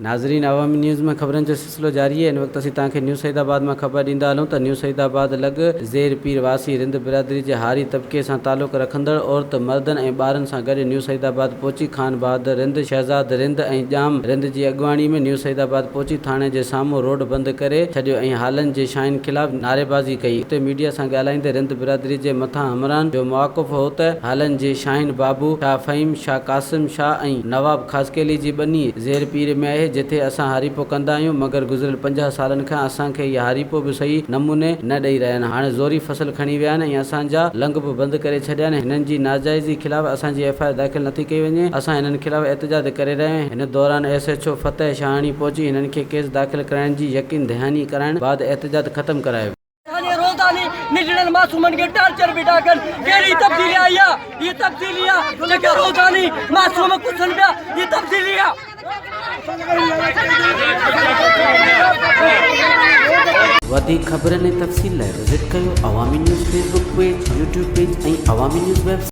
नाज़रीन, अवामी न्यूज़ में खबरन जो सिलसिलो जारी है। इन वक्त असीं तव्हांखे न्यू सईदाबाद में खबर ॾींदा हलूं त न्यू सईदाबाद लॻ ज़ेर पीर वासी रिंद बिरादरी जे हारी तबके सां तालुक़ रखंदड़ औरत मर्दनि ऐं ॿारनि सां गॾु न्यू सईदाबाद पहुची खान बहादुर रिंद, शहज़ाद रिंद ऐं ॼाम रिंद जी अॻुवाणी में न्यू सईदाबाद पहुची थाणे जे साम्हूं रोड बंदि करे छॾियो ऐं हालनि जे शाइन ख़िलाफ़ नारेबाज़ी कई। उते मीडिया सां ॻाल्हाईंदे रिंद बिरादरी जे मथां हमरान जो मौक़िफ़ हो त हालनि जे शाइन बाबू शाह फ़हीम, शाह कासिम शाह ऐं नवाब ख़ासकेली जी बनी ज़ेर पीर में आहे, जिथे असां हारीपो कंदा आहियूं, मगर गुज़िरियल 50 सालनि खां असांखे इहा हारीपो बि सही नमूने न ॾेई रहिया आहिनि। हाणे ज़ोरी फसल खणी विया आहिनि ऐं असांजा लंग बि बंदि करे छॾिया आहिनि। हिननि जी नाजाइज़ी ख़िलाफ़ असांजी FIR दाख़िल नथी कई वञे। असां हिननि ख़िलाफ़ एहतजाज करे रहिया आहियूं। हिन दौरान SHO फतेह शाहानी पहुची हिननि खे केस दाख़िल कराइण जी यकीन दहानी कराइण बाद एहतजाज ख़त्म करायो। निडरल मासूमन के टार्चर बिठाकर केड़ी तब्दीली आई है? ये तब्दीलियां लेकर रोजानी मासूम को सुनबा ये तब्दीलियां वधीक खबरनि ऐं तफ़सील लाइ विज़िट कयो अवामी news Facebook page, YouTube page ऐं अवामी न्यूज़ वेबसाइट।